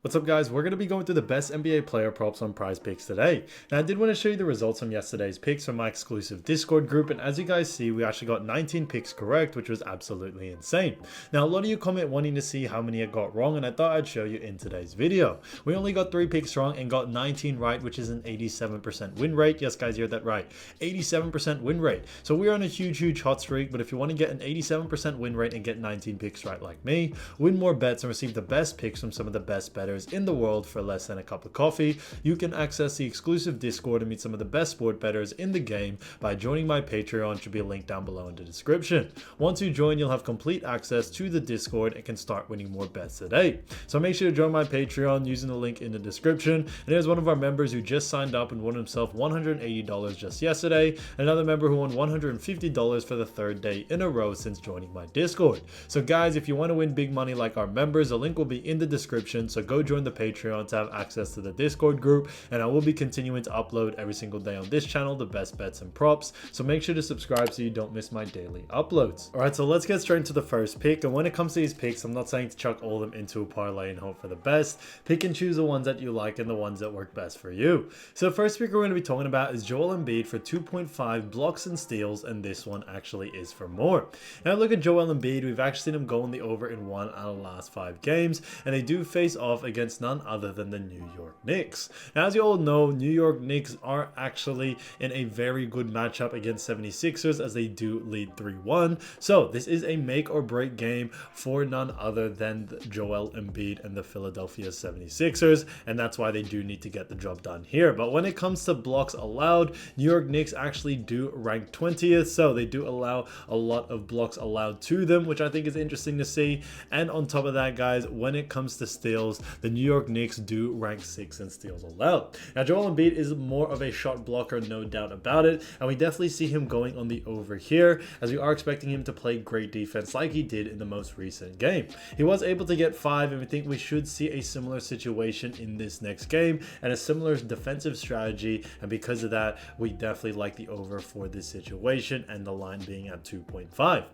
What's up guys, we're going to be going through the best NBA player props on PrizePicks today. Now I did want to show you the results from yesterday's picks from my exclusive Discord group, and as you guys see we actually got 19 picks correct, which was absolutely insane. Now a lot of you comment wanting to see how many I got wrong, and I thought I'd show you in today's video. We only got 3 picks wrong and got 19 right, which is an 87% win rate. Yes guys, you heard that right, 87% win rate. So we're on a huge hot streak, but if you want to get an 87% win rate and get 19 picks right like me, win more bets and receive the best picks from some of the best bettors in the world for less than a cup of coffee, you can access the exclusive Discord and meet some of the best sport bettors in the game by joining my Patreon. Should be a link down below in the description. Once you join, you'll have complete access to the Discord and can start winning more bets today. So make sure to join my Patreon using the link in the description. And there's one of our members who just signed up and won himself $180 just yesterday. Another member who won $150 for the 3rd day in a row since joining my Discord. So guys, if you want to win big money like our members, the link will be in the description. So go join the Patreon to have access to the Discord group, and I will be continuing to upload every single day on this channel the best bets and props, so make sure to subscribe so you don't miss my daily uploads. Alright, so let's get straight into the first pick. And when it comes to these picks, I'm not saying to chuck all of them into a parlay and hope for the best. Pick and choose the ones that you like and the ones that work best for you. So the first pick we're going to be talking about is Joel Embiid for 2.5 blocks and steals, and this one actually is for more. Now look at Joel Embiid, we've actually seen him go in the over in 1 out of the last 5 games, and they do face off against none other than the New York Knicks. Now, as you all know, New York Knicks are actually in a very good matchup against 76ers, as they do lead 3-1. So this is a make or break game for none other than Joel Embiid and the Philadelphia 76ers, and that's why they do need to get the job done here. But when it comes to blocks allowed, New York Knicks actually do rank 20th, so they do allow a lot of blocks allowed to them, which I think is interesting to see. And on top of that guys, when it comes to steals, the New York Knicks do rank 6th in steals allowed. Now Joel Embiid is more of a shot blocker, no doubt about it, and we definitely see him going on the over here, as we are expecting him to play great defense like he did in the most recent game. He was able to get 5, and we think we should see a similar situation in this next game and a similar defensive strategy, and because of that we definitely like the over for this situation, and the line being at 2.5.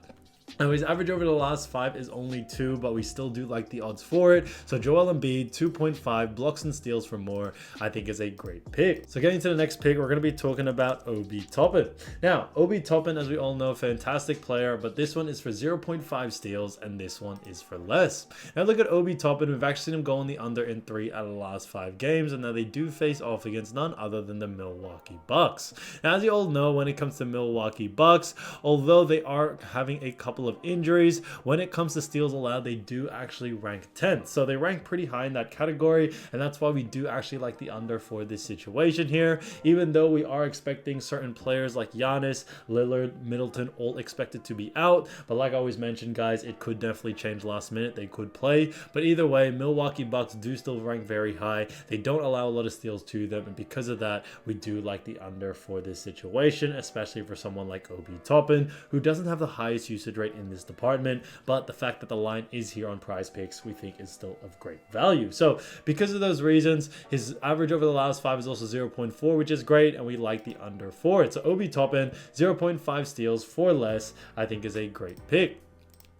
Now his average over the last 5 is only 2, but we still do like the odds for it. So Joel Embiid 2.5 blocks and steals for more, I think is a great pick. So getting to the next pick, we're going to be talking about Obi Toppin. Now Obi Toppin, as we all know, fantastic player, but this one is for 0.5 steals and this one is for less. Now look at Obi Toppin, we've actually seen him go on the under in 3 out of the last 5 games, and now they do face off against none other than the Milwaukee Bucks. Now as you all know, when it comes to Milwaukee Bucks, although they are having a couple of injuries, when it comes to steals allowed, they do actually rank 10th, so they rank pretty high in that category, and that's why we do actually like the under for this situation here, even though we are expecting certain players like Giannis, Lillard, Middleton all expected to be out. But like I always mentioned guys, it could definitely change last minute, they could play, but either way Milwaukee Bucks do still rank very high. They don't allow a lot of steals to them, and because of that we do like the under for this situation, especially for someone like Obi Toppin, who doesn't have the highest usage rate in this department, but the fact that the line is here on PrizePicks we think is still of great value. So because of those reasons, his average over the last 5 is also 0.4, which is great, and we like the under for it. So Obi Toppin 0.5 steals for less, I think is a great pick.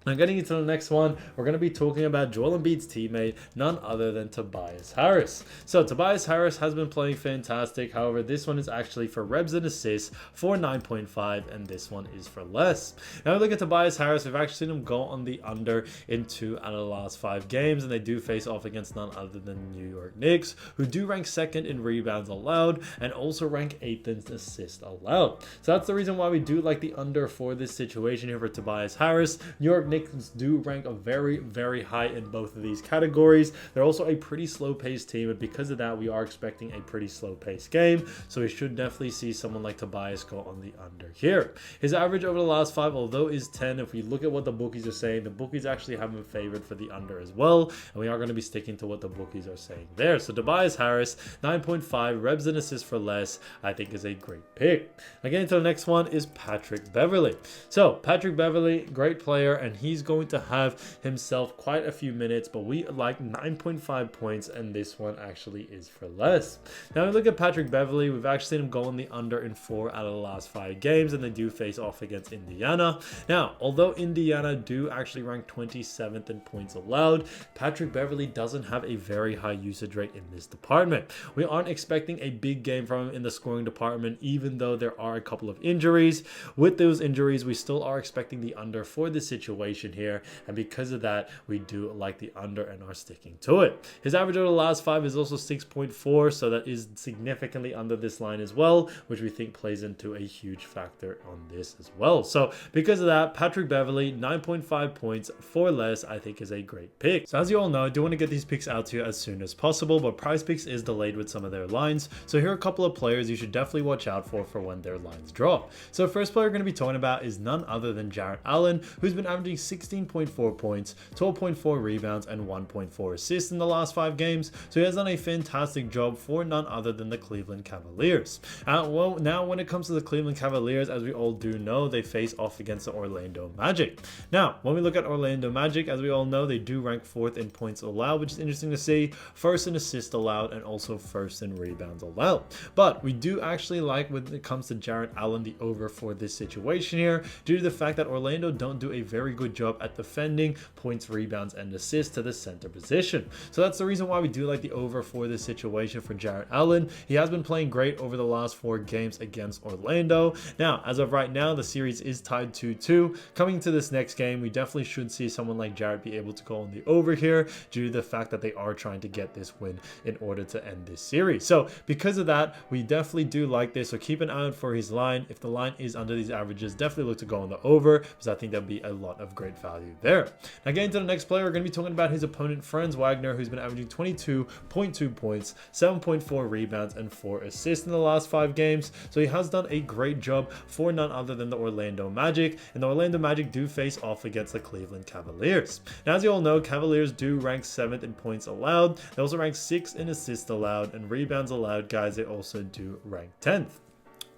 Now getting into the next one, we're going to be talking about Joel Embiid's teammate, none other than Tobias Harris. So Tobias Harris has been playing fantastic, however this one is actually for rebs and assists for 9.5, and this one is for less. Now look at Tobias Harris, we've actually seen him go on the under in 2 out of the last 5 games, and they do face off against none other than New York Knicks, who do rank 2nd in rebounds allowed and also rank 8th in assists allowed. So that's the reason why we do like the under for this situation here for Tobias Harris. New York Knicks do rank a very high in both of these categories. They're also a pretty slow paced team, and because of that we are expecting a pretty slow paced game, so we should definitely see someone like Tobias go on the under here. His average over the last 5 although is 10, if we look at what the bookies are saying, the bookies actually have him favored for the under as well, and we are going to be sticking to what the bookies are saying there. So Tobias Harris 9.5 rebs and assists for less, I think is a great pick. Again, to the next one is Patrick Beverley. So Patrick Beverley, great player, and he he's going to have himself quite a few minutes, but we like 9.5 points, and this one actually is for less. Now we look at Patrick Beverley. We've actually seen him go in the under in 4 out of the last 5 games, and they do face off against Indiana. Now, although Indiana do actually rank 27th in points allowed, Patrick Beverley doesn't have a very high usage rate in this department. We aren't expecting a big game from him in the scoring department, even though there are a couple of injuries. With those injuries, we still are expecting the under for this situation here, and because of that, we do like the under and are sticking to it. His average over the last 5 is also 6.4, so that is significantly under this line as well, which we think plays into a huge factor on this as well. So because of that, Patrick Beverley, 9.5 points for less, I think is a great pick. So as you all know, I do want to get these picks out to you as soon as possible, but PrizePicks is delayed with some of their lines. So here are a couple of players you should definitely watch out for when their lines drop. So first player we're going to be talking about is none other than Jarrett Allen, who's been averaging 16.4 points, 12.4 rebounds, and 1.4 assists in the last 5 games. So he has done a fantastic job for none other than the Cleveland Cavaliers. Well, now when it comes to the Cleveland Cavaliers, as we all do know, they face off against the Orlando Magic. Now, when we look at Orlando Magic, as we all know, they do rank 4th in points allowed, which is interesting to see, 1st in assists allowed, and also 1st in rebounds allowed. But we do actually like, when it comes to Jarrett Allen, the over for this situation here, due to the fact that Orlando don't do a very good job at defending points, rebounds, and assists to the center position. So that's the reason why we do like the over for this situation for Jarrett Allen. He has been playing great over the last 4 games against Orlando. Now, as of right now, the series is tied 2-2. Coming to this next game, we definitely should see someone like Jarrett be able to go on the over here, due to the fact that they are trying to get this win in order to end this series. So because of that, we definitely do like this. So keep an eye out for his line. If the line is under these averages, definitely look to go on the over, because I think that'd be a lot of great value there. Now getting to the next player, we're going to be talking about his opponent, Franz Wagner, who's been averaging 22.2 points, 7.4 rebounds, and 4 assists in the last 5 games. So he has done a great job for none other than the Orlando Magic, and the Orlando Magic do face off against the Cleveland Cavaliers. Now, as you all know, Cavaliers do rank 7th in points allowed. They also rank 6th in assists allowed, and rebounds allowed, guys, they also do rank 10th.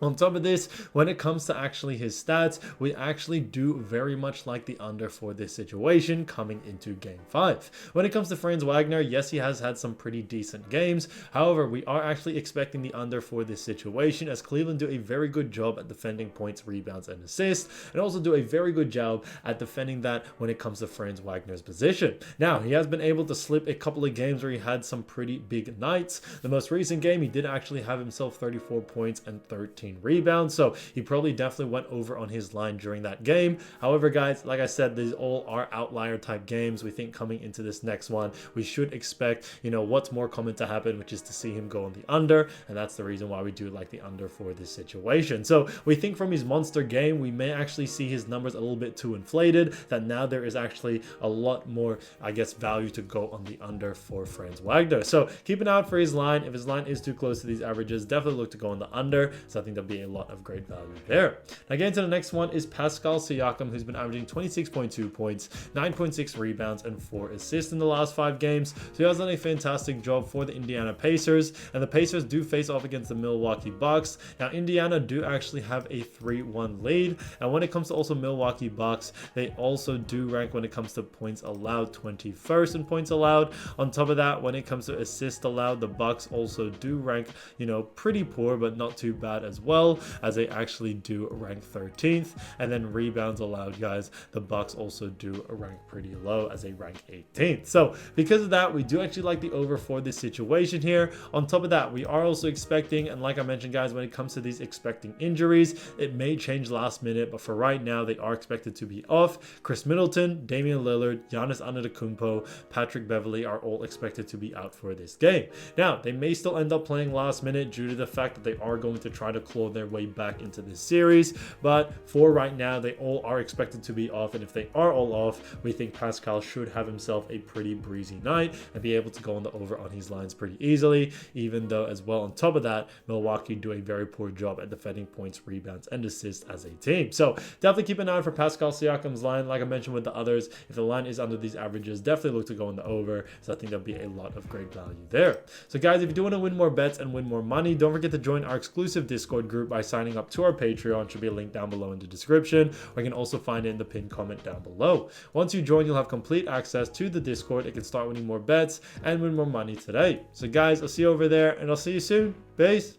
On top of this, when it comes to actually his stats, we actually do very much like the under for this situation coming into game 5. When it comes to Franz Wagner, yes, he has had some pretty decent games. However, we are actually expecting the under for this situation, as Cleveland do a very good job at defending points, rebounds, and assists, and also do a very good job at defending that when it comes to Franz Wagner's position. Now, he has been able to slip a couple of games where he had some pretty big nights. The most recent game, he did actually have himself 34 points and 13 rebounds, so he probably definitely went over on his line during that game. However, guys, like I said, these all are outlier type games. We think coming into this next one, we should expect, what's more common to happen, which is to see him go on the under, and that's the reason why we do like the under for this situation. So we think from his monster game, we may actually see his numbers a little bit too inflated, that now there is actually a lot more, I guess, value to go on the under for Franz Wagner. So keep an eye out for his line. If his line is too close to these averages, definitely look to go on the under. So I think there'll be a lot of great value there. Now getting to the next one is Pascal Siakam, who's been averaging 26.2 points, 9.6 rebounds, and 4 assists in the last 5 games. So he has done a fantastic job for the Indiana Pacers, and the Pacers do face off against the Milwaukee Bucks. Now Indiana do actually have a 3-1 lead, and when it comes to also Milwaukee Bucks, they also do rank, when it comes to points allowed, 21st in points allowed. On top of that, when it comes to assists allowed, the Bucks also do rank, pretty poor, but not too bad as well, as they actually do rank 13th. And then rebounds allowed, guys, the Bucks also do rank pretty low, as they rank 18th. So because of that, we do actually like the over for this situation here. On top of that, we are also expecting, and like I mentioned, guys, when it comes to these expecting injuries, it may change last minute, but for right now, they are expected to be off. Chris Middleton, Damian Lillard, Giannis Antetokounmpo, Patrick Beverley are all expected to be out for this game. Now, they may still end up playing last minute due to the fact that they are going to try to claw their way back into this series, but for right now, they all are expected to be off, and if they are all off, we think Pascal should have himself a pretty breezy night and be able to go on the over on his lines pretty easily, even though as well, on top of that, Milwaukee do a very poor job at defending points, rebounds, and assists as a team. So definitely keep an eye out for Pascal Siakam's line. Like I mentioned with the others, if the line is under these averages, definitely look to go on the over, so I think there'll be a lot of great value there. So guys, if you do want to win more bets and win more money, don't forget to join our exclusive Discord Discord group by signing up to our Patreon. Should be a link down below in the description, or you can also find it in the pinned comment down below. Once you join, you'll have complete access to the Discord. You can start winning more bets and win more money today. So guys, I'll see you over there, and I'll see you soon. Peace.